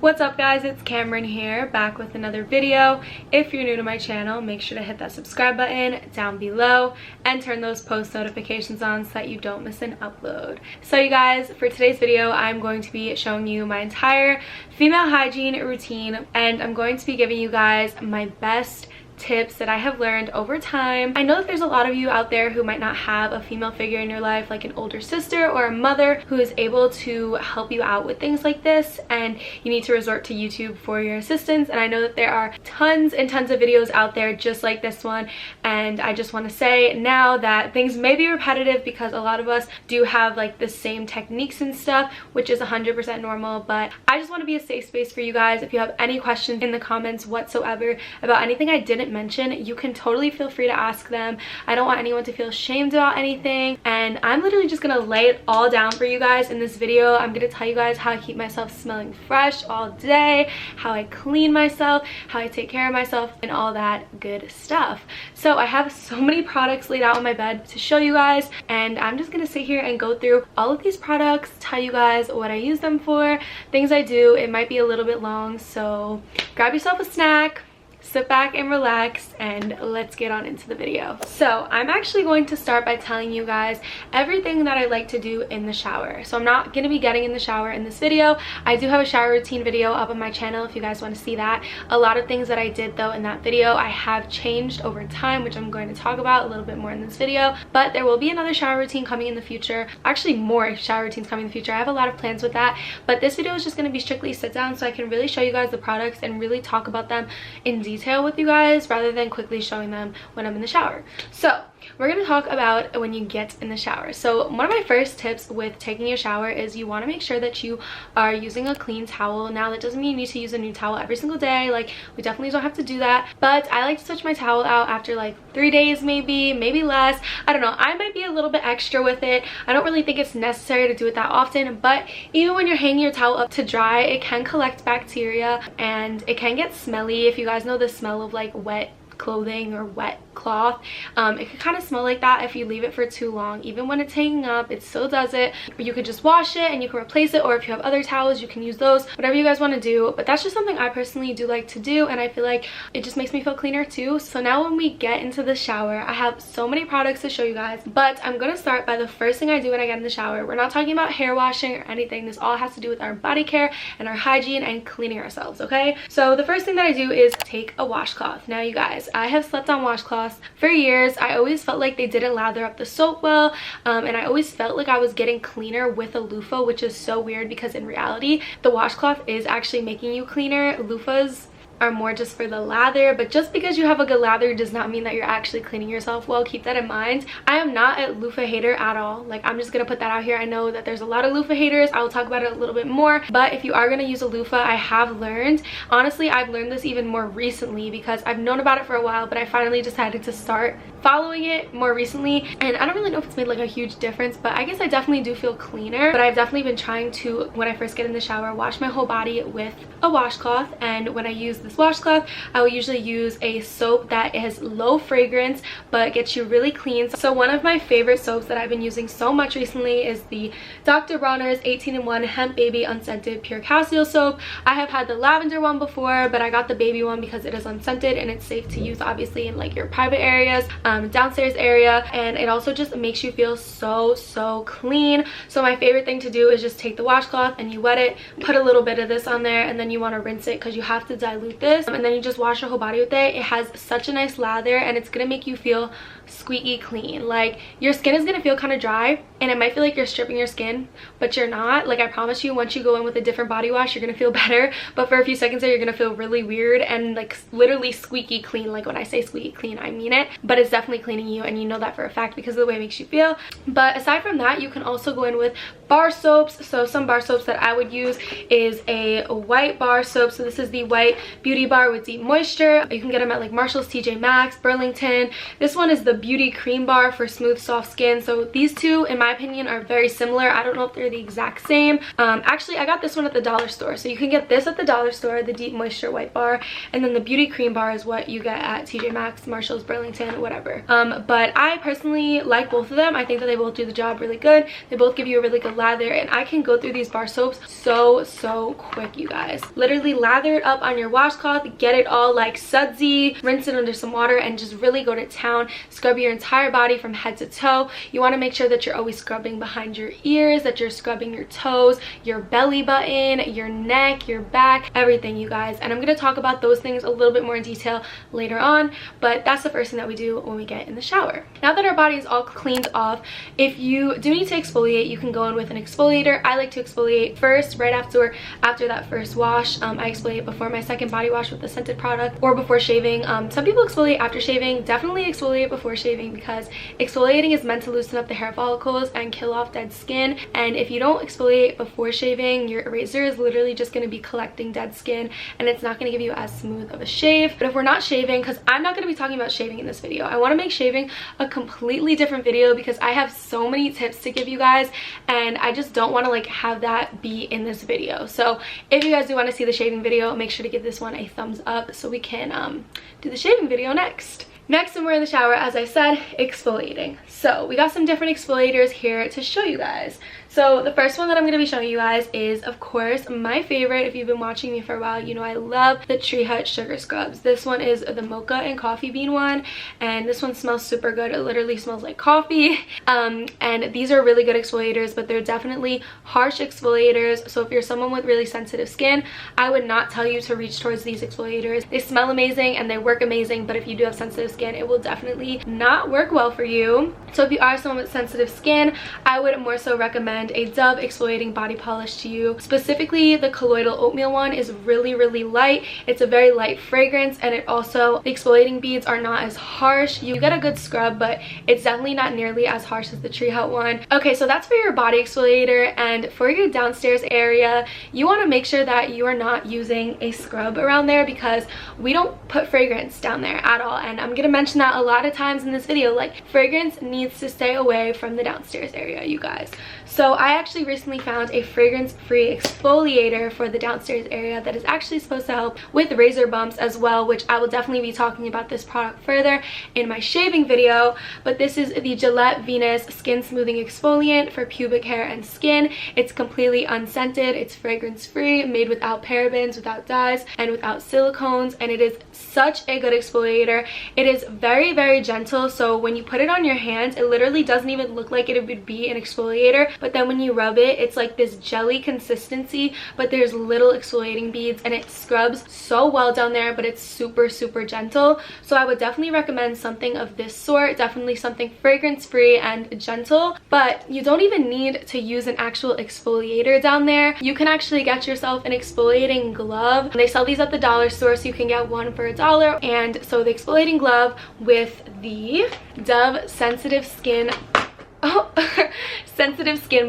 What's up guys, it's Cameron here, back with another video. If you're new to my channel, make sure to hit that subscribe button down below and turn those post notifications on so that you don't miss an upload. So you guys, for today's video, I'm going to be showing you my entire female hygiene routine, and I'm going to be giving you guys my best tips that I have learned over time. I know that there's a lot of you out there who might not have a female figure in your life, like an older sister or a mother who is able to help you out with things like this, and you need to resort to YouTube for your assistance. And I know that there are tons and tons of videos out there just like this one, and I just want to say now that things may be repetitive because a lot of us do have like the same techniques and stuff, which is 100% normal, but I just want to be a safe space for you guys. If you have any questions in the comments whatsoever about anything I didn't mention, you can totally feel free to ask them. I don't want anyone to feel ashamed about anything, and I'm literally just gonna lay it all down for you guys in this video. I'm gonna tell you guys how I keep myself smelling fresh all day, how I clean myself, how I take care of myself, and all that good stuff. So I have so many products laid out on my bed to show you guys, and I'm just gonna sit here and go through all of these products, tell you guys what I use them for, things I do. It might be a little bit long, so grab yourself a snack, sit back and relax, and let's get on into the video. So I'm actually going to start by telling you guys everything that I like to do in the shower. So I'm not going to be getting in the shower in this video. I do have a shower routine video up on my channel if you guys want to see that. A lot of things that I did though in that video I have changed over time, which I'm going to talk about a little bit more in this video, but there will be another shower routine coming in the future. Actually, more shower routines coming in the future. I have a lot of plans with that, but this video is just going to be strictly sit down so I can really show you guys the products and really talk about them in detail with you guys rather than quickly showing them when I'm in the shower. So we're going to talk about when you get in the shower. So one of my first tips with taking a shower is you want to make sure that you are using a clean towel. Now that doesn't mean you need to use a new towel every single day, like we definitely don't have to do that, but I like to switch my towel out after like 3 days, maybe less. I don't know, I might be a little bit extra with it. I don't really think it's necessary to do it that often, but even when you're hanging your towel up to dry, it can collect bacteria and it can get smelly. If you guys know the smell of like wet clothing or wet cloth, it could kind of smell like that if you leave it for too long. Even when it's hanging up, it still does it. You could just wash it and you can replace it, or if you have other towels you can use those, whatever you guys want to do. But that's just something I personally do like to do, and I feel like it just makes me feel cleaner too. So now when we get into the shower, I have so many products to show you guys, but I'm gonna start by the first thing I do when I get in the shower. We're not talking about hair washing or anything. This all has to do with our body care and our hygiene and cleaning ourselves, okay? So the first thing that I do is take a washcloth. Now you guys, I have slept on washcloths for years. I always felt like they didn't lather up the soap well, and I always felt like I was getting cleaner with a loofah, which is so weird because in reality the washcloth is actually making you cleaner. Loofahs are more just for the lather, but just because you have a good lather does not mean that you're actually cleaning yourself well. Keep that in mind. I am not a loofah hater at all. Like, I'm just gonna put that out here. I know that there's a lot of loofah haters. I will talk about it a little bit more, but if you are gonna use a loofah, I have learned, honestly I've learned this even more recently because I've known about it for a while, but I finally decided to start following it more recently, and I don't really know if it's made like a huge difference, but I guess I definitely do feel cleaner. But I've definitely been trying to, when I first get in the shower, wash my whole body with a washcloth. And when I use this washcloth, I will usually use a soap that has low fragrance but gets you really clean. So one of my favorite soaps that I've been using so much recently is the Dr. Bronner's 18-in-1 Hemp Baby Unscented Pure Calcium Soap. I have had the lavender one before, but I got the baby one because it is unscented and it's safe to use obviously in like your private areas, downstairs area, and it also just makes you feel so clean. So my favorite thing to do is just take the washcloth and you wet it, put a little bit of this on there, and then you want to rinse it because you have to dilute this, and then you just wash your whole body with it. It has such a nice lather and it's gonna make you feel squeaky clean. Like, your skin is gonna feel kind of dry and it might feel like you're stripping your skin, but you're not. Like, I promise you, once you go in with a different body wash, you're gonna feel better, but for a few seconds there you're gonna feel really weird and like literally squeaky clean. Like, when I say squeaky clean, I mean it, but it's definitely cleaning you, and you know that for a fact because of the way it makes you feel. But aside from that, you can also go in with bar soaps. So some bar soaps that I would use is a white bar soap. So this is the white beauty bar with deep moisture. You can get them at like Marshall's, TJ Maxx, Burlington. This one is the beauty cream bar for smooth soft skin. So these two in my opinion are very similar. I don't know if they're the exact same. Actually I got this one at the dollar store, so you can get this at the dollar store, the deep moisture white bar, and then the beauty cream bar is what you get at TJ Maxx, Marshall's, Burlington, whatever. But I personally like both of them. I think that they both do the job really good. They both give you a really good lather, and I can go through these bar soaps so quick, you guys. Literally lather it up on your washcloth, get it all like sudsy, rinse it under some water, and just really go to town. Scrub your entire body from head to toe. You want to make sure that you're always scrubbing behind your ears, that you're scrubbing your toes, your belly button, your neck, your back, everything, you guys. And I'm going to talk about those things a little bit more in detail later on, but that's the first thing that we do when we get in the shower. Now that our body is all cleaned off, if you do need to exfoliate, you can go in with an exfoliator. I like to exfoliate first, right after that first wash. I exfoliate before my second body wash with a scented product, or before shaving. Some people exfoliate after shaving. Definitely exfoliate before shaving, because exfoliating is meant to loosen up the hair follicles and kill off dead skin. And if you don't exfoliate before shaving, your eraser is literally just going to be collecting dead skin, and it's not going to give you as smooth of a shave. But if we're not shaving, because I'm not going to be talking about shaving in this video, I want to make shaving a completely different video because I have so many tips to give you guys, and I just don't want to like have that be in this video. So if you guys do want to see the shaving video, make sure to give this one a thumbs up so we can do the shaving video next. Next, when we're in the shower, as I said, exfoliating. So we got some different exfoliators here to show you guys. So the first one that I'm going to be showing you guys is, of course, my favorite. If you've been watching me for a while, you know I love the Tree Hut Sugar Scrubs. This one is the mocha and coffee bean one, and this one smells super good. It literally smells like coffee. And these are really good exfoliators, but they're definitely harsh exfoliators. So if you're someone with really sensitive skin, I would not tell you to reach towards these exfoliators. They smell amazing and they work amazing, but if you do have sensitive skin, it will definitely not work well for you. So if you are someone with sensitive skin, I would more so recommend a Dove exfoliating body polish to you. Specifically, the colloidal oatmeal one is really light. It's a very light fragrance, and it also, the exfoliating beads are not as harsh. You get a good scrub, but it's definitely not nearly as harsh as the Tree Hut one. Okay, so that's for your body exfoliator. And for your downstairs area, you want to make sure that you are not using a scrub around there, because we don't put fragrance down there at all. And I'm gonna mention that a lot of times in this video, like fragrance needs to stay away from the downstairs area, you guys. So I actually recently found a fragrance-free exfoliator for the downstairs area that is actually supposed to help with razor bumps as well, which I will definitely be talking about this product further in my shaving video. But this is the Gillette Venus Skin Smoothing Exfoliant for pubic hair and skin. It's completely unscented, it's fragrance-free, made without parabens, without dyes, and without silicones, and it is such a good exfoliator. It is very gentle, so when you put it on your hands, it literally doesn't even look like it would be an exfoliator, but then when you rub it, it's like this jelly consistency, but there's little exfoliating beads, and it scrubs so well down there, but it's super gentle. So I would definitely recommend something of this sort, definitely something fragrance free and gentle. But you don't even need to use an actual exfoliator down there. You can actually get yourself an exfoliating glove. They sell these at the dollar store, so you can get one for $1. And so the exfoliating glove with the Dove sensitive skin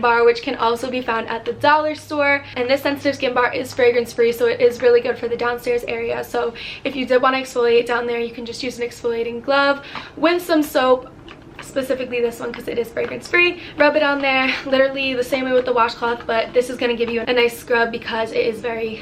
bar, which can also be found at the dollar store. And this sensitive skin bar is fragrance free, so it is really good for the downstairs area. So if you did want to exfoliate down there, you can just use an exfoliating glove with some soap, specifically this one because it is fragrance free. Rub it on there literally the same way with the washcloth, but this is going to give you a nice scrub because it is very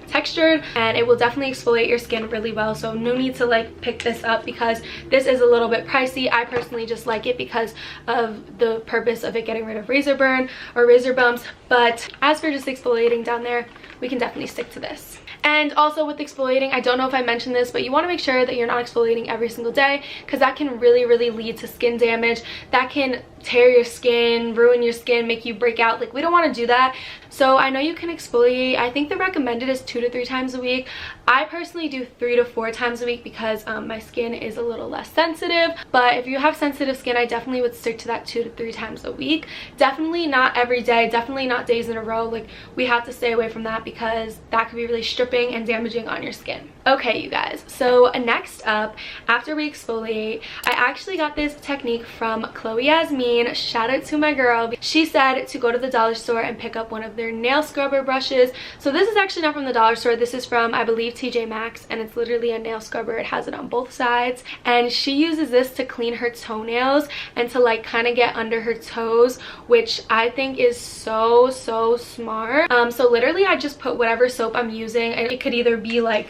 textured, and it will definitely exfoliate your skin really well. So no need to like pick this up because this is a little bit pricey. I personally just like it because of the purpose of it getting rid of razor burn or razor bumps. But as for just exfoliating down there, we can definitely stick to this. And also with exfoliating, I don't know if I mentioned this, but you want to make sure that you're not exfoliating every single day, because that can really lead to skin damage. That can tear your skin, ruin your skin, make you break out. Like, we don't want to do that. So I know you can exfoliate, I think the recommended is 2 to 3 times a week. I personally do 3 to 4 times a week because my skin is a little less sensitive. But if you have sensitive skin, I definitely would stick to that 2 to 3 times a week. Definitely not every day, definitely not days in a row. Like, we have to stay away from that because that could be really stripping and damaging on your skin. Okay, you guys, so next up, after we exfoliate, I actually got this technique from Chloe Yasmin. Shout out to my girl. She said to go to the dollar store and pick up one of their nail scrubber brushes. So this is actually not from the dollar store. This is from, I believe, TJ Maxx, and it's literally a nail scrubber. It has it on both sides, and she uses this to clean her toenails and to like kind of get under her toes, which I think is so smart. So literally I just put whatever soap I'm using, and it could either be like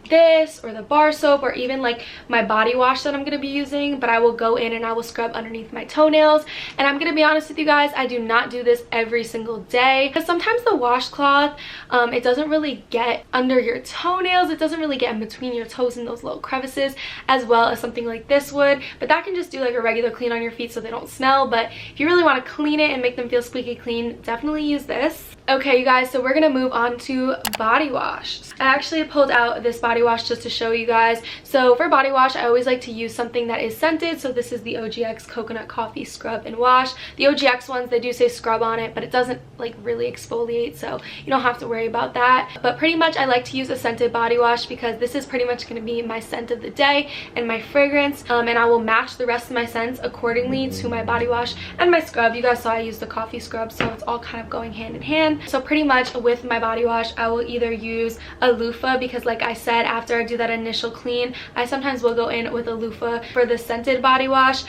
this or the bar soap or even like my body wash that I'm going to be using, but I will go in and I will scrub underneath my toenails. And I'm going to be honest with you guys, I do not do this every single day because sometimes the washcloth, it doesn't really get under your toenails. It doesn't really get in between your toes and those little crevices as well as something like this would, but that can just do like a regular clean on your feet so they don't smell. But if you really want to clean it and make them feel squeaky clean, definitely use this. Okay, you guys, so we're gonna move on to body wash. I actually pulled out this body wash just to show you guys. So for body wash, I always like to use something that is scented. So this is the OGX Coconut Coffee Scrub and Wash. The OGX ones, they do say scrub on it, but it doesn't like really exfoliate, so you don't have to worry about that. But pretty much I like to use a scented body wash because this is pretty much gonna be my scent of the day and my fragrance, and I will match the rest of my scents accordingly to my body wash and my scrub. You guys saw I used the coffee scrub, so it's all kind of going hand in hand. So pretty much with my body wash, I will either use a loofah because like I said, after I do that initial clean, I sometimes will go in with a loofah for the scented body wash,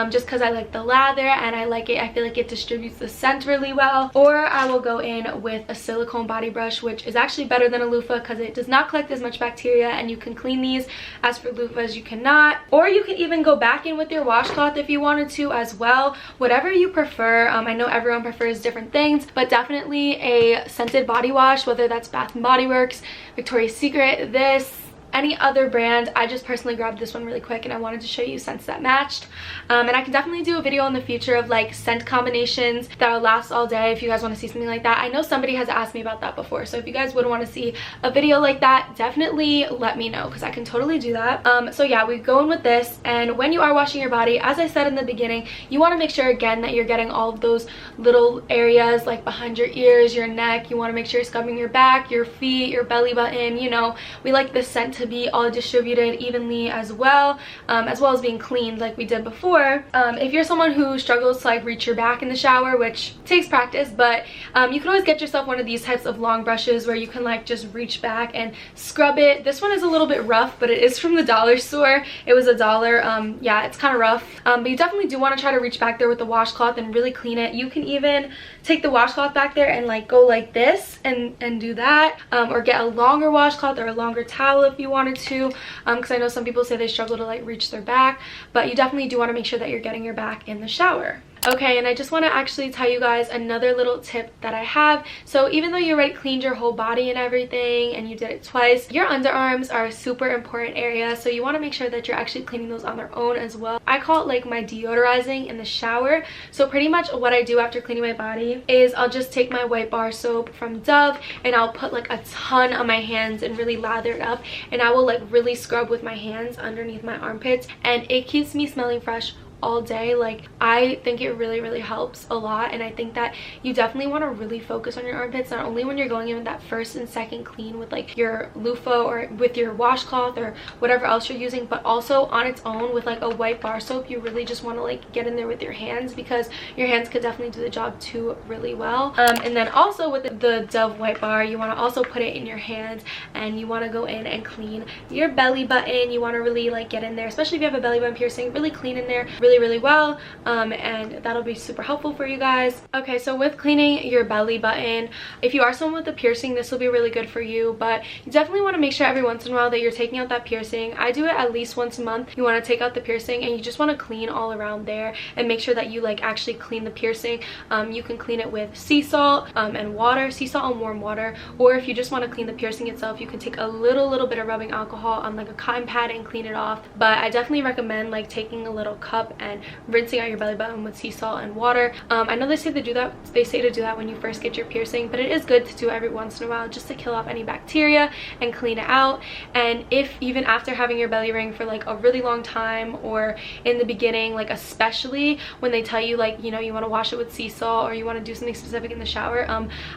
just because I like the lather and I like it. I feel like it distributes the scent really well. Or I will go in with a silicone body brush, which is actually better than a loofah because it does not collect as much bacteria and you can clean these. As for loofahs, you cannot. Or you can even go back in with your washcloth if you wanted to as well. Whatever you prefer. I know everyone prefers different things, but definitely a scented body wash, whether that's Bath & Body Works, Victoria's Secret, this, any other brand. I just personally grabbed this one really quick and I wanted to show you scents that matched. And I can definitely do a video in the future of like scent combinations that'll last all day if you guys want to see something like that. I know somebody has asked me about that before, so if you guys would want to see a video like that, definitely let me know because I can totally do that. So yeah, we go in with this, and when you are washing your body, as I said in the beginning, you want to make sure again that you're getting all of those little areas like behind your ears, your neck. You want to make sure you're scrubbing your back, your feet, your belly button. You know, we like the scent to be all distributed evenly as well as being cleaned like we did before. If you're someone who struggles to like reach your back in the shower, which takes practice, but you can always get yourself one of these types of long brushes where you can like just reach back and scrub it. This one is a little bit rough, but it is from the dollar store. It was $1. Yeah, it's kind of rough, but you definitely do want to try to reach back there with the washcloth and really clean it. You can even take the washcloth back there and like go like this and do that, or get a longer washcloth or a longer towel if you wanted to, because I know some people say they struggle to like reach their back, but you definitely do want to make sure that you're getting your back in the shower. Okay, and I just want to actually tell you guys another little tip that I have. So even though you already cleaned your whole body and everything and you did it twice, your underarms are a super important area, so you want to make sure that you're actually cleaning those on their own as well. I call it like my deodorizing in the shower. So pretty much what I do after cleaning my body is I'll just take my white bar soap from Dove and I'll put like a ton on my hands and really lather it up, and I will like really scrub with my hands underneath my armpits, and it keeps me smelling fresh all day. Like, I think it really helps a lot, and I think that you definitely want to really focus on your armpits, not only when you're going in with that first and second clean with like your loofah or with your washcloth or whatever else you're using, but also on its own with like a white bar soap. You really just want to like get in there with your hands because your hands could definitely do the job too really well. And then also with the Dove white bar, you want to also put it in your hands and you want to go in and clean your belly button. You want to really like get in there, especially if you have a belly button piercing, really clean in there really well, and that'll be super helpful for you guys. Okay, so with cleaning your belly button, if you are someone with a piercing, this will be really good for you, but you definitely want to make sure every once in a while that you're taking out that piercing. I do it at least once a month. You want to take out the piercing and you just want to clean all around there and make sure that you like actually clean the piercing. You can clean it with sea salt and water, sea salt and warm water, or if you just want to clean the piercing itself, you can take a little bit of rubbing alcohol on like a cotton pad and clean it off. But I definitely recommend like taking a little cup and rinsing out your belly button with sea salt and water. I know they say to do that when you first get your piercing, but it is good to do every once in a while just to kill off any bacteria and clean it out. And if even after having your belly ring for like a really long time, or in the beginning, like especially when they tell you like, you know, you want to wash it with sea salt or you want to do something specific in the shower,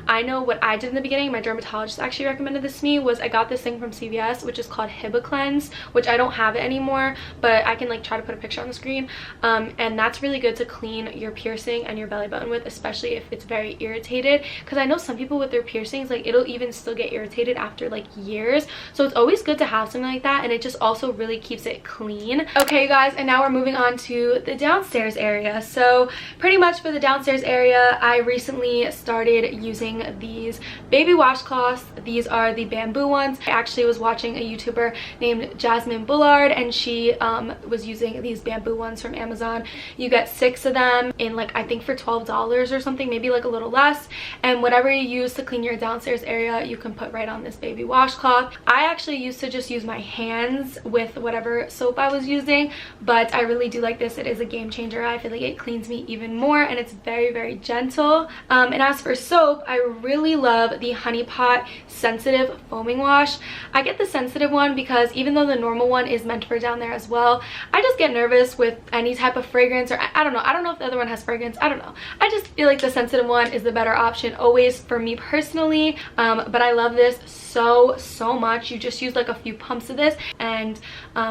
I know what I did in the beginning, my dermatologist actually recommended this to me, was I got this thing from CVS which is called HYGIENE, which I don't have it anymore, but I can like try to put a picture on the screen. and that's really good to clean your piercing and your belly button with, especially if it's very irritated, because I know some people with their piercings, like it'll even still get irritated after like years. So it's always good to have something like that, and it just also really keeps it clean. Okay guys, and now we're moving on to the downstairs area. So pretty much for the downstairs area, I recently started using these baby washcloths. These are the bamboo ones. I actually was watching a YouTuber named Jasmine Bullard, and she was using these bamboo ones from Amazon. You get 6 of them in like, I think for $12 or something, maybe like a little less, and whatever you use to clean your downstairs area you can put right on this baby washcloth. I actually used to just use my hands with whatever soap I was using, but I really do like this. It is a game changer. I feel like it cleans me even more, and it's very, very gentle. And as for soap, I really love the Honey Pot Sensitive Foaming Wash. I get the sensitive one because even though the normal one is meant for down there as well, I just get nervous with any type of fragrance, or I don't know if the other one has fragrance, I don't know. I just feel like the sensitive one is the better option always for me personally. But I love this so much. You just use like a few pumps of this, and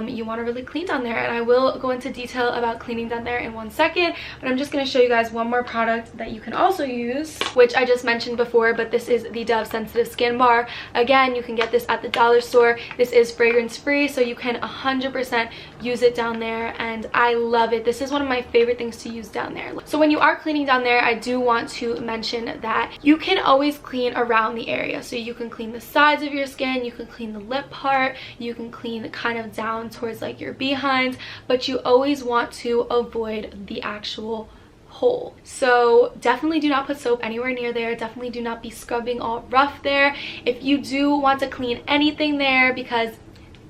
you want to really clean down there, and I will go into detail about cleaning down there in one second, but I'm just going to show you guys one more product that you can also use, which I just mentioned before, but this is the Dove Sensitive Skin Bar. Again, you can get this at the dollar store. This is fragrance free, so you can 100% use it down there, and I love it. This is one of my favorite things to use down there. So when you are cleaning down there, I do want to mention that you can always clean around the area. So you can clean the sides of your skin, you can clean the lip part, you can clean kind of down towards like your behind, but you always want to avoid the actual hole. So definitely do not put soap anywhere near there. Definitely do not be scrubbing all rough there. If you do want to clean anything there, because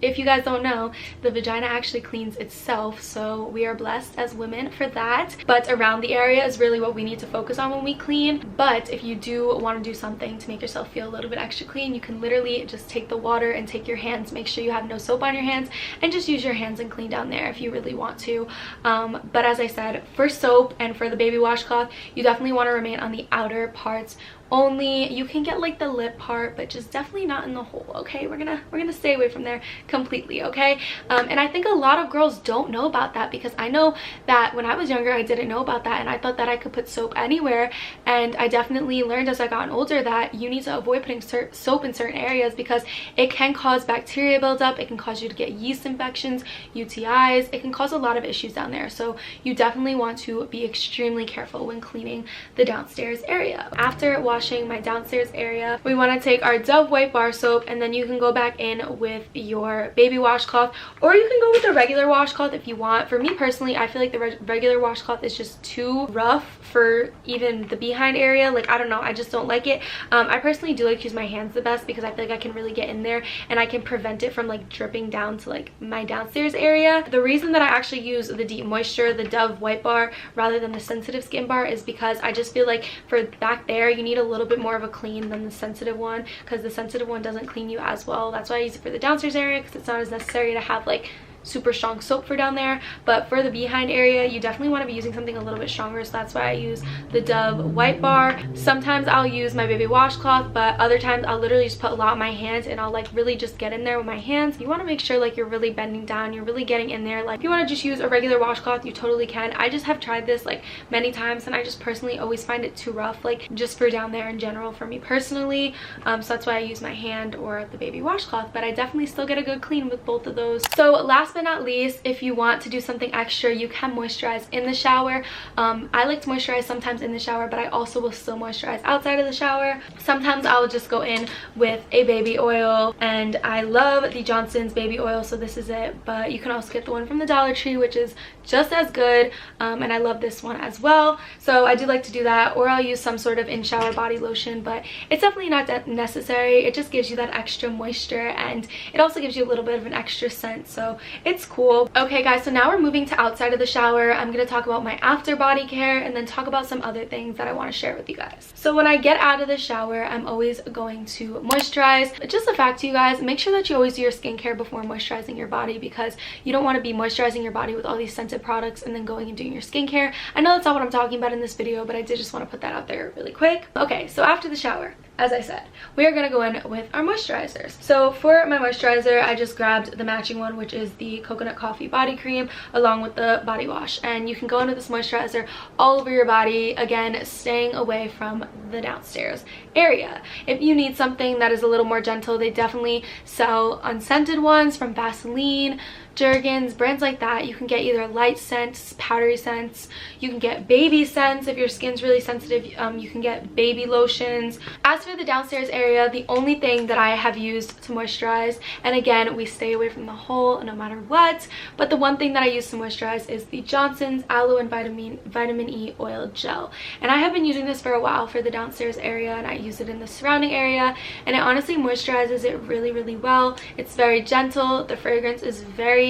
if you guys don't know, the vagina actually cleans itself, so we are blessed as women for that. But around the area is really what we need to focus on when we clean. But if you do want to do something to make yourself feel a little bit extra clean, you can literally just take the water and take your hands, make sure you have no soap on your hands, and just use your hands and clean down there if you really want to. But as I said, for soap and for the baby washcloth, you definitely want to remain on the outer parts only. You can get like the lip part, but just definitely not in the hole. Okay, we're gonna stay away from there completely. Okay. And I think a lot of girls don't know about that, because I know that when I was younger I didn't know about that, and I thought that I could put soap anywhere, and I definitely learned as I got older that you need to avoid putting soap in certain areas, because it can cause bacteria buildup, it can cause you to get yeast infections, UTIs, it can cause a lot of issues down there. So you definitely want to be extremely careful when cleaning the downstairs area. After washing my downstairs area, we want to take our Dove White Bar Soap, and then you can go back in with your baby washcloth, or you can go with a regular washcloth if you want. For me personally, I feel like the regular washcloth is just too rough for even the behind area. Like, I don't know, I just don't like it. I personally do like to use my hands the best, because I feel like I can really get in there and I can prevent it from like dripping down to like my downstairs area. The reason that I actually use the Deep Moisture, the Dove White Bar, rather than the Sensitive Skin Bar is because I just feel like for back there you need a little bit more of a clean than the sensitive one, because the sensitive one doesn't clean you as well. That's why I use it for the downstairs area, because it's not as necessary to have like super strong soap for down there. But for the behind area, you definitely want to be using something a little bit stronger, so that's why I use the Dove White Bar. Sometimes I'll use my baby washcloth, but other times I'll literally just put a lot on my hands, and I'll like really just get in there with my hands. You want to make sure like you're really bending down, you're really getting in there. Like if you want to just use a regular washcloth, you totally can. I just have tried this like many times, and I just personally always find it too rough, like just for down there in general for me personally. So that's why I use my hand or the baby washcloth, but I definitely still get a good clean with both of those. So last but not least, if you want to do something extra, you can moisturize in the shower. I like to moisturize sometimes in the shower, but I also will still moisturize outside of the shower. Sometimes I'll just go in with a baby oil, and I love the Johnson's baby oil, so this is it. But you can also get the one from the Dollar Tree, which is just as good, and I love this one as well. So I do like to do that, or I'll use some sort of in-shower body lotion, but it's definitely not that necessary. It just gives you that extra moisture, and it also gives you a little bit of an extra scent, so it's cool. Okay guys, so now we're moving to outside of the shower. I'm going to talk about my after body care, and then talk about some other things that I want to share with you guys. So when I get out of the shower, I'm always going to moisturize. Just a fact to you guys, make sure that you always do your skincare before moisturizing your body, because you don't want to be moisturizing your body with all these scented products and then going and doing your skincare. I know that's not what I'm talking about in this video, but I did just want to put that out there really quick. Okay, so after the shower, as I said, we are going to go in with our moisturizers. So for my moisturizer, I just grabbed the matching one, which is the coconut coffee body cream along with the body wash. And you can go in with this moisturizer all over your body, again, staying away from the downstairs area. If you need something that is a little more gentle, they definitely sell unscented ones from Vaseline, Jergens, brands like that. You can get either light scents, powdery scents, you can get baby scents if your skin's really sensitive. You can get baby lotions. As for the downstairs area, the only thing that I have used to moisturize, and again, we stay away from the hole no matter what, but the one thing that I use to moisturize is the Johnson's Aloe and Vitamin E Oil Gel. And I have been using this for a while for the downstairs area, and I use it in the surrounding area, and it honestly moisturizes it really, really well. It's very gentle. The fragrance is very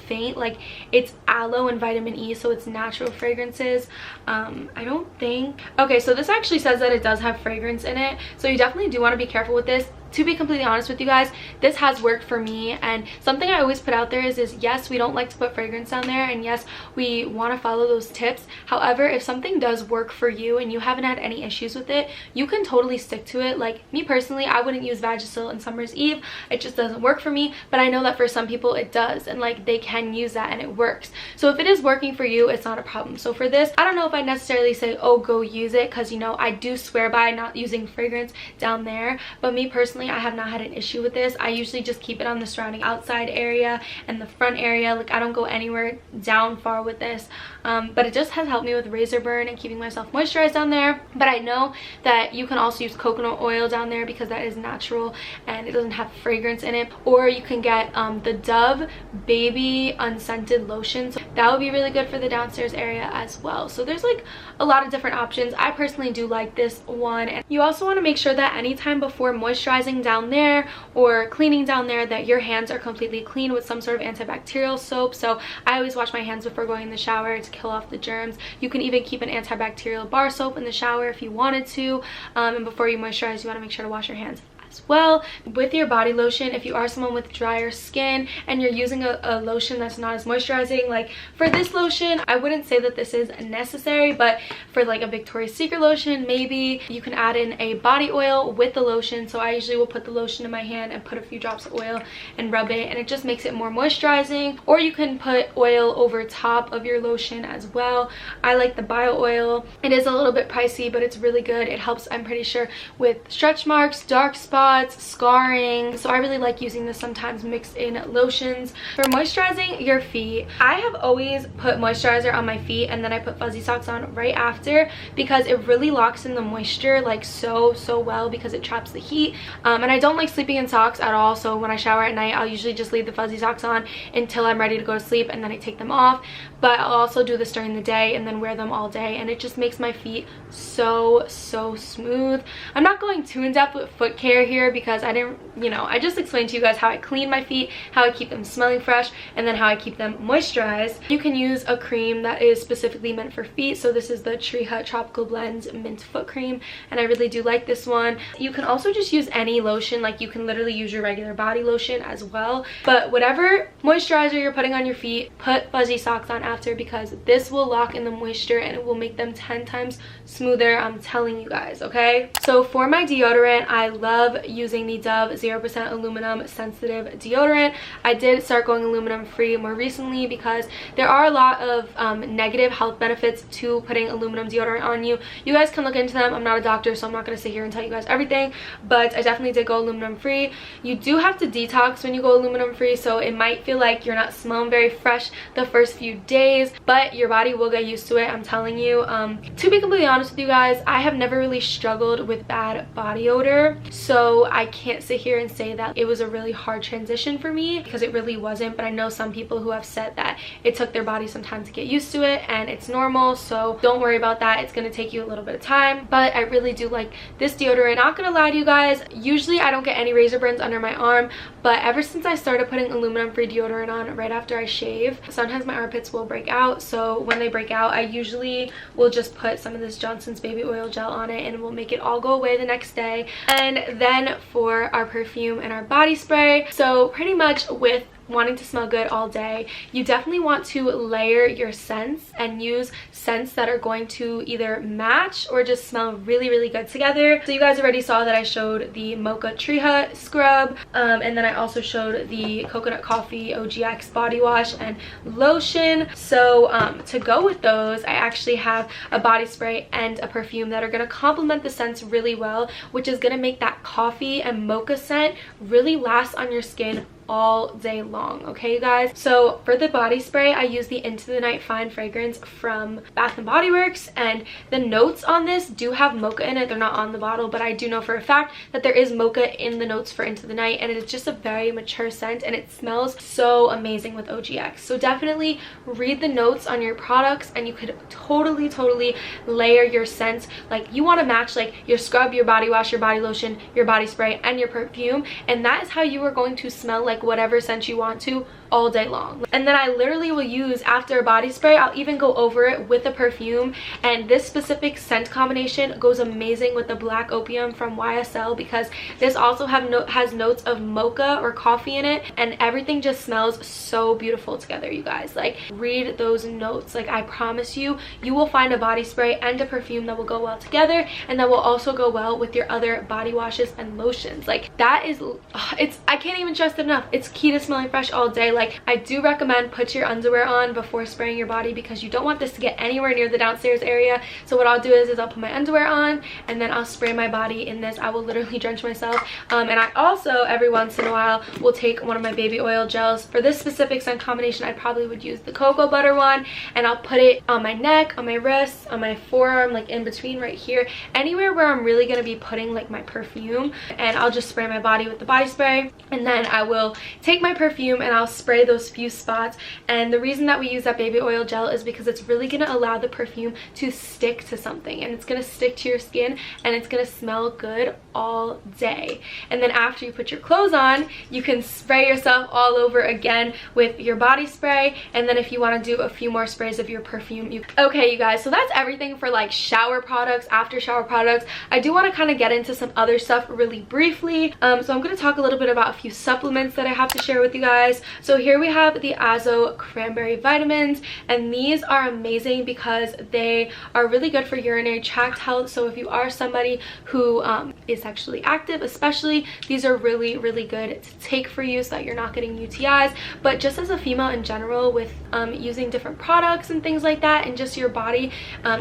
faint. Like, it's aloe and vitamin E, so it's natural fragrances. I don't think, okay, so this actually says that it does have fragrance in it, so you definitely do want to be careful with this. To be completely honest with you guys, this has worked for me, and something I always put out there is yes, we don't like to put fragrance down there, and yes, we want to follow those tips. However, if something does work for you and you haven't had any issues with it, you can totally stick to it. Like me personally, I wouldn't use Vagisil in Summer's Eve. It just doesn't work for me, but I know that for some people it does, and like they can use that and it works. So if it is working for you, it's not a problem. So for this, I don't know if I necessarily say, oh, go use it, because you know, I do swear by not using fragrance down there, but me personally, I have not had an issue with this. I usually just keep it on the surrounding outside area and the front area. Like, I don't go anywhere down far with this, but it just has helped me with razor burn and keeping myself moisturized down there. But I know that you can also use coconut oil down there because that is natural and it doesn't have fragrance in it, or you can get the Dove baby unscented lotion. So that would be really good for the downstairs area as well. So there's like a lot of different options. I personally do like this one. And you also want to make sure that anytime before moisturizing down there or cleaning down there, that your hands are completely clean with some sort of antibacterial soap. So I always wash my hands before going in the shower to kill off the germs. You can even keep an antibacterial bar soap in the shower if you wanted to, and before you moisturize, you want to make sure to wash your hands as well. With your body lotion, if you are someone with drier skin and you're using a lotion that's not as moisturizing, like for this lotion, I wouldn't say that this is necessary, but for like a Victoria's Secret lotion, maybe you can add in a body oil with the lotion. So I usually will put the lotion in my hand and put a few drops of oil and rub it, and it just makes it more moisturizing. Or you can put oil over top of your lotion as well. I like the bio oil. It is a little bit pricey, but it's really good. It helps, I'm pretty sure, with stretch marks, dark spots, scarring. So I really like using this sometimes mixed in lotions. For moisturizing your feet, I have always put moisturizer on my feet and then I put fuzzy socks on right after, because it really locks in the moisture like so well, because it traps the heat. And I don't like sleeping in socks at all, so when I shower at night, I'll usually just leave the fuzzy socks on until I'm ready to go to sleep, and then I take them off. But I'll also do this during the day and then wear them all day, and it just makes my feet so smooth. I'm not going too in depth with foot care here because I didn't, you know, I just explained to you guys how I clean my feet, how I keep them smelling fresh, and then how I keep them moisturized. You can use a cream that is specifically meant for feet. So this is the Tree Hut Tropical Blends Mint Foot Cream, and I really do like this one. You can also just use any lotion, like you can literally use your regular body lotion as well, but whatever moisturizer you're putting on your feet, put fuzzy socks on after, because this will lock in the moisture and it will make them 10 times smoother, I'm telling you guys. Okay, so for my deodorant, I love using the Dove 0% aluminum sensitive deodorant. I did start going aluminum free more recently because there are a lot of negative health benefits to putting aluminum deodorant on you. You guys can look into them. I'm not a doctor, so I'm not going to sit here and tell you guys everything, but I definitely did go aluminum free. You do have to detox when you go aluminum free, so it might feel like you're not smelling very fresh the first few days, but your body will get used to it, I'm telling you. To be completely honest with you guys, I have never really struggled with bad body odor, so I can't sit here and say that it was a really hard transition for me, because it really wasn't. But I know some people who have said that it took their body some time to get used to it, and it's normal, so don't worry about that. It's going to take you a little bit of time, but I really do like this deodorant. Not gonna lie to you guys, usually I don't get any razor burns under my arm, but ever since I started putting aluminum free deodorant on right after I shave, sometimes my armpits will break out. So when they break out, I usually will just put some of this Johnson's baby oil gel on it, and it will make it all go away the next day. And then for our perfume and our body spray, so pretty much with wanting to smell good all day, you definitely want to layer your scents and use scents that are going to either match or just smell really, really good together. So you guys already saw that I showed the Mocha Tree Hut scrub, and then I also showed the Coconut Coffee OGX body wash and lotion. So to go with those, I actually have a body spray and a perfume that are going to complement the scents really well, which is going to make that coffee and mocha scent really last on your skin all day long. Okay, you guys? So for the body spray, I use the Into the Night Fine fragrance from Bath and Body Works, and the notes on this do have mocha in it. They're not on the bottle, but I do know for a fact that there is mocha in the notes for Into the Night, and it is just a very mature scent, and it smells so amazing with OGX. So definitely read the notes on your products, and you could totally layer your scents. Like, you want to match like your scrub, your body wash, your body lotion, your body spray, and your perfume, and that is how you are going to smell like whatever scent you want to all day long. And then I literally will use, after a body spray, I'll even go over it with a perfume, and this specific scent combination goes amazing with the Black Opium from YSL, because this also has notes of mocha or coffee in it, and everything just smells so beautiful together, you guys. Like, read those notes. Like, I promise you, you will find a body spray and a perfume that will go well together, and that will also go well with your other body washes and lotions. Like, that is, I can't even stress it enough. It's key to smelling fresh all day. Like, I do recommend put your underwear on before spraying your body, because you don't want this to get anywhere near the downstairs area. So what I'll do is I'll put my underwear on, and then I'll spray my body in this. I will literally drench myself. And I also, every once in a while, will take one of my baby oil gels. For this specific scent combination, I probably would use the cocoa butter one, and I'll put it on my neck, on my wrists, on my forearm, like in between right here, anywhere where I'm really going to be putting like my perfume. And I'll just spray my body with the body spray, and then I will take my perfume and I'll spray those few spots. And the reason that we use that baby oil gel is because it's really going to allow the perfume to stick to something, and it's going to stick to your skin, and it's going to smell good all day. And then after you put your clothes on, you can spray yourself all over again with your body spray, and then if you want to do a few more sprays of your perfume, okay, you guys, so that's everything for like shower products, after shower products. I do want to kind of get into some other stuff really briefly. So I'm going to talk a little bit about a few supplements that I have to share with you guys. So here we have the Azo cranberry vitamins, and these are amazing because they are really good for urinary tract health. So if you are somebody who is sexually active, especially, these are really good to take for you so that you're not getting UTIs. But just as a female in general, with using different products and things like that, and just your body,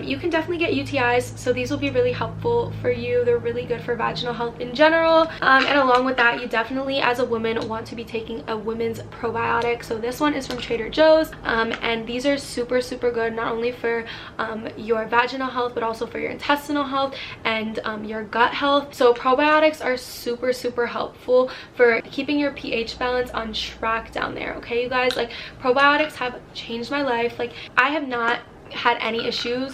you can definitely get UTIs. So these will be really helpful for you. They're really good for vaginal health in general. And along with that, you definitely, as a woman, want to be taking a women's probiotic. So this one is from Trader Joe's, and these are super good, not only for your vaginal health, but also for your intestinal health and your gut health. So probiotics are super helpful for keeping your pH balance on track down there. Okay, you guys, like, probiotics have changed my life. Like, I have not had any issues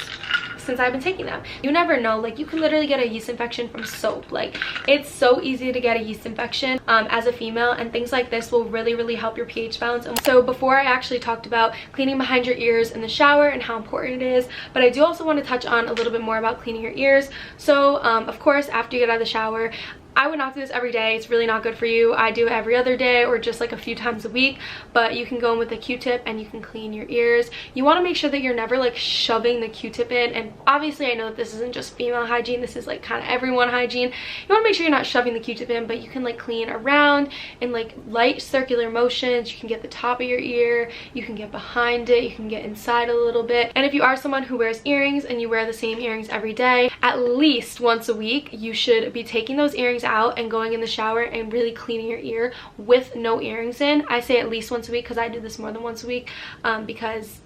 since I've been taking them. You never know, like, you can literally get a yeast infection from soap. Like, it's so easy to get a yeast infection as a female, and things like this will really help your pH balance. And so before, I actually talked about cleaning behind your ears in the shower and how important it is, but I do also want to touch on a little bit more about cleaning your ears. So of course, after you get out of the shower, I would not do this every day. It's really not good for you. I do it every other day or just like a few times a week, but you can go in with a Q-tip and you can clean your ears. You want to make sure that you're never like shoving the Q-tip in, and obviously I know that this isn't just female hygiene, this is like kind of everyone hygiene. You want to make sure you're not shoving the Q-tip in, but you can like clean around in like light circular motions. You can get the top of your ear, you can get behind it, you can get inside a little bit. And if you are someone who wears earrings and you wear the same earrings every day, at least once a week, you should be taking those earrings out and going in the shower and really cleaning your ear with no earrings in. I say at least once a week because I do this more than once a week, because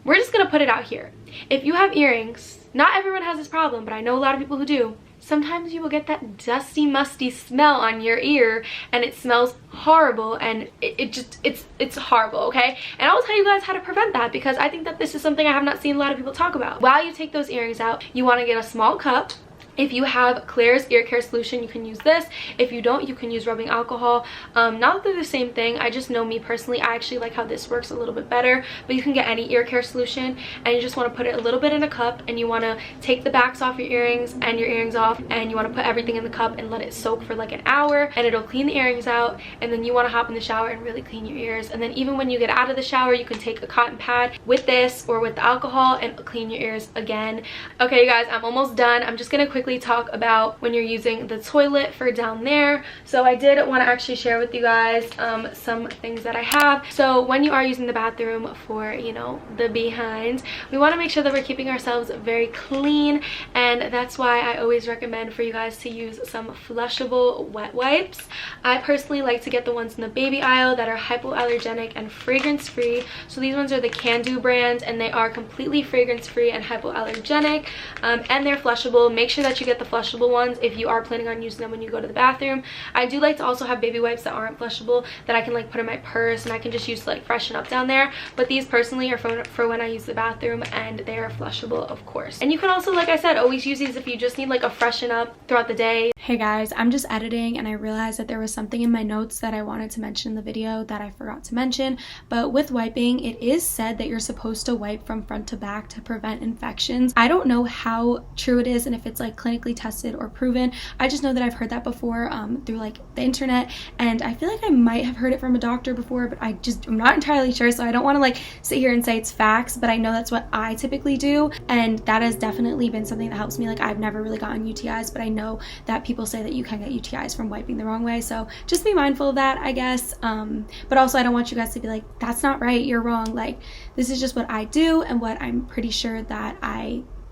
we're just gonna put it out here. If you have earrings, not everyone has this problem, but I know a lot of people who do. Sometimes you will get that dusty, musty smell on your ear, and it smells horrible, and it's horrible, okay? And I'll tell you guys how to prevent that, because I think that this is something I have not seen a lot of people talk about. While you take those earrings out, you want to get a small cup, If you have Claire's ear care solution, you can use this. If you don't, you can use rubbing alcohol. Not that they're the same thing, I just know me personally, I actually like how this works a little bit better. But you can get any ear care solution, and you just want to put it a little bit in a cup, and you want to take the backs off your earrings and your earrings off, and you want to put everything in the cup and let it soak for like an hour, and it'll clean the earrings out. And then you want to hop in the shower and really clean your ears. And then even when you get out of the shower, you can take a cotton pad with this or with the alcohol and clean your ears again. Okay, you guys, I'm almost done. I'm just gonna quickly talk about when you're using the toilet for down there. So I did want to actually share with you guys some things that I have. So when you are using the bathroom for, you know, the behind, we want to make sure that we're keeping ourselves very clean, and that's why I always recommend for you guys to use some flushable wet wipes. I personally like to get the ones in the baby aisle that are hypoallergenic and fragrance free. So these ones are the Can Do brand, and they are completely fragrance free and hypoallergenic, and they're flushable. Make sure that you get the flushable ones if you are planning on using them when you go to the bathroom. I do like to also have baby wipes that aren't flushable that I can like put in my purse and I can just use to like freshen up down there, but these personally are for when I use the bathroom, and they are flushable, of course. And you can also, like I said, always use these if you just need like a freshen up throughout the day. Hey guys, I'm just editing and I realized that there was something in my notes that I wanted to mention in the video that I forgot to mention. But with wiping, it is said that you're supposed to wipe from front to back to prevent infections. I don't know how true it is and if it's like clinically tested or proven. I just know that I've heard that before through like the internet, and I feel like I might have heard it from a doctor before, but I'm not entirely sure, so I don't want to like sit here and say it's facts, but I know that's what I typically do, and that has definitely been something that helps me. Like, I've never really gotten UTIs, but I know that people say that you can get UTIs from wiping the wrong way, so just be mindful of that, I guess. But also I don't want you guys to be like, that's not right, you're wrong. Like, this is just what I do and what I'm pretty sure that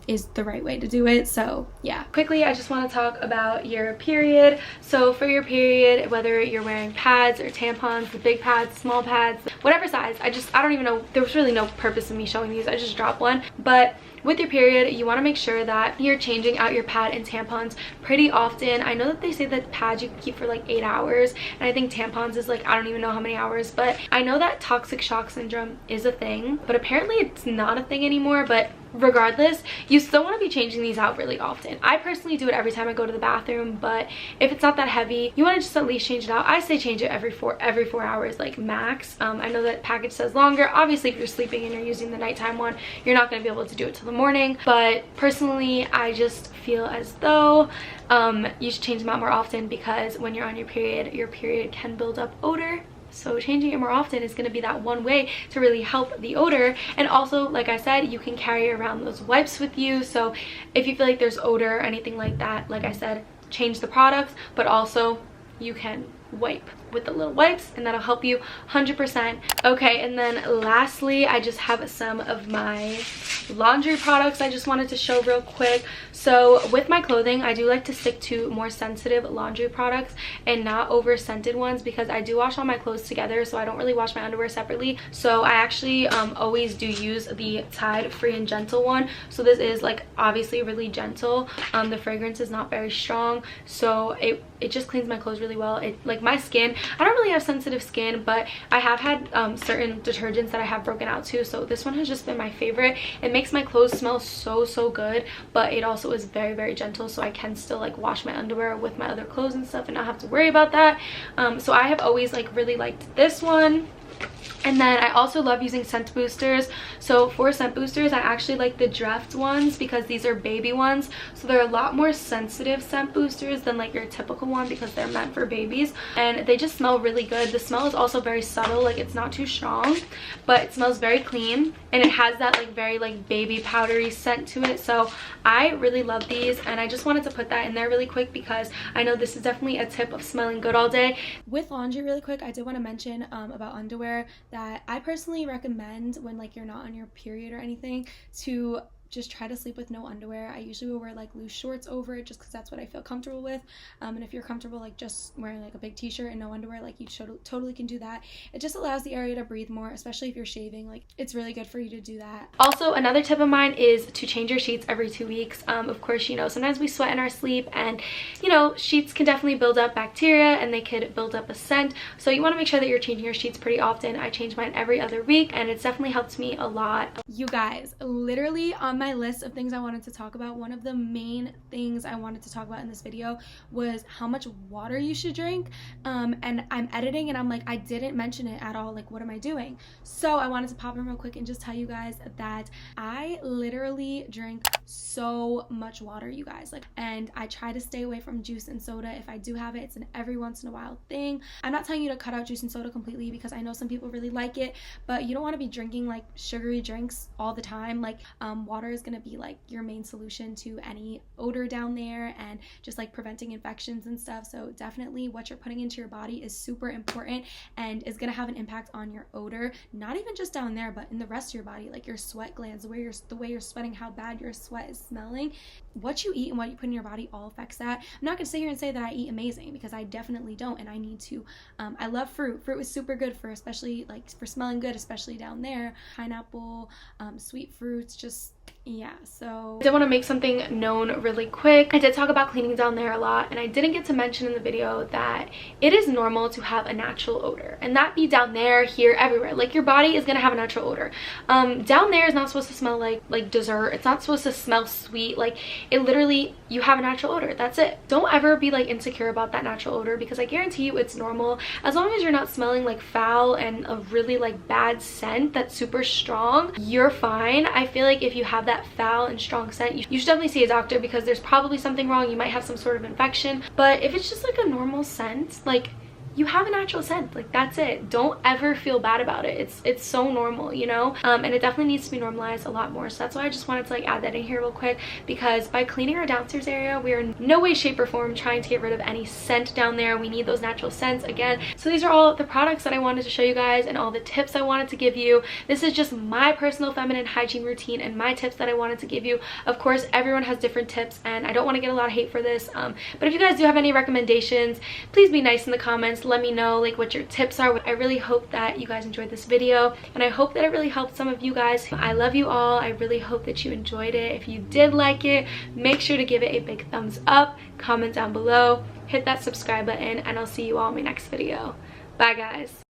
is the right way to do it. So yeah, quickly, I just want to talk about your period. So for your period, whether you're wearing pads or tampons, the big pads, small pads, whatever size, I don't even know, there was really no purpose in me showing these, I just dropped one. But with your period, you want to make sure that you're changing out your pad and tampons pretty often. I know that they say that pads you can keep for like 8 hours, and I think tampons is like, I don't even know how many hours, but I know that toxic shock syndrome is a thing, but apparently it's not a thing anymore. But regardless, you still want to be changing these out really often. I personally do it every time I go to the bathroom, but if it's not that heavy, you want to just at least change it out. I say change it every four hours, like max. I know that package says longer. Obviously, if you're sleeping and you're using the nighttime one, you're not going to be able to do it till the morning, but personally, I just feel as though you should change them out more often, because when you're on your period can build up odor. So changing it more often is going to be that one way to really help the odor. And also, like I said, you can carry around those wipes with you, so if you feel like there's odor or anything like that, like I said, change the products, but also you can wipe with the little wipes, and that'll help you 100%. Okay, and then lastly, I just have some of my laundry products I just wanted to show real quick. So with my clothing, I do like to stick to more sensitive laundry products and not over scented ones, because I do wash all my clothes together, so I don't really wash my underwear separately. So I actually always do use the Tide Free and Gentle one. So this is like obviously really gentle. The fragrance is not very strong, so it just cleans my clothes really well. It, like, my skin, I don't really have sensitive skin, but I have had certain detergents that I have broken out too, so this one has just been my favorite. It makes my clothes smell so good, but it also is very gentle, so I can still like wash my underwear with my other clothes and stuff and not have to worry about that. So I have always like really liked this one. And then I also love using scent boosters. So for scent boosters, I actually like the Dreft ones, because these are baby ones, so they're a lot more sensitive scent boosters than like your typical one, because they're meant for babies, and they just smell really good. The smell is also very subtle, like it's not too strong, but it smells very clean, and it has that like very like baby powdery scent to it. So I really love these, and I just wanted to put that in there really quick, because I know this is definitely a tip of smelling good all day. With laundry really quick, I did want to mention about underwear, that I personally recommend when like you're not on your period or anything to just try to sleep with no underwear. I usually will wear like loose shorts over it, just because that's what I feel comfortable with. And if you're comfortable like just wearing like a big t-shirt and no underwear, like you totally can do that. It just allows the area to breathe more, especially if you're shaving. Like, it's really good for you to do that. Also, another tip of mine is to change your sheets every 2 weeks. Of course, you know, sometimes we sweat in our sleep, and you know, sheets can definitely build up bacteria and they could build up a scent, so you want to make sure that you're changing your sheets pretty often. I change mine every other week, and it's definitely helped me a lot. You guys, literally on my list of things I wanted to talk about, one of the main things I wanted to talk about in this video was how much water you should drink. And I'm editing and I'm like, I didn't mention it at all. Like, what am I doing? So I wanted to pop in real quick and just tell you guys that I literally drink so much water, you guys. Like, and I try to stay away from juice and soda. If I do have it, it's an every once in a while thing. I'm not telling you to cut out juice and soda completely, because I know some people really like it, but you don't want to be drinking like sugary drinks all the time. Like, water is going to be like your main solution to any odor down there and just like preventing infections and stuff. So definitely what you're putting into your body is super important and is going to have an impact on your odor, not even just down there, but in the rest of your body, like your sweat glands, the way you're sweating, how bad your sweat is smelling. What you eat and what you put in your body all affects that. I'm not going to sit here and say that I eat amazing, because I definitely don't, and I need to. I love fruit. Fruit was super good for, especially like for smelling good, especially down there. Pineapple, sweet fruits, just yeah. So I did want to make something known really quick. I did talk about cleaning down there a lot, and I didn't get to mention in the video that it is normal to have a natural odor, and that be down there, here, everywhere. Like, your body is gonna have a natural odor. Down there is not supposed to smell like dessert. It's not supposed to smell sweet. Like, it literally, you have a natural odor. That's it. Don't ever be like insecure about that natural odor, because I guarantee you it's normal. As long as you're not smelling like foul and a really like bad scent that's super strong, you're fine. I feel like if you have that foul and strong scent, you should definitely see a doctor, because there's probably something wrong. You might have some sort of infection. But if it's just like a normal scent, like, you have a natural scent, like, that's it. Don't ever feel bad about it. It's so normal, you know. And it definitely needs to be normalized a lot more. So that's why I just wanted to like add that in here real quick, because by cleaning our downstairs area, we are in no way, shape, or form trying to get rid of any scent down there. We need those natural scents again. So these are all the products that I wanted to show you guys and all the tips I wanted to give you. This is just my personal feminine hygiene routine and my tips that I wanted to give you. Of course, everyone has different tips, and I don't want to get a lot of hate for this, but if you guys do have any recommendations, please be nice in the comments. Let me know like what your tips are. I really hope that you guys enjoyed this video, and I hope that it really helped some of you guys. I love you all. I really hope that you enjoyed it. If you did like it, make sure to give it a big thumbs up, comment down below, hit that subscribe button, and I'll see you all in my next video. Bye guys.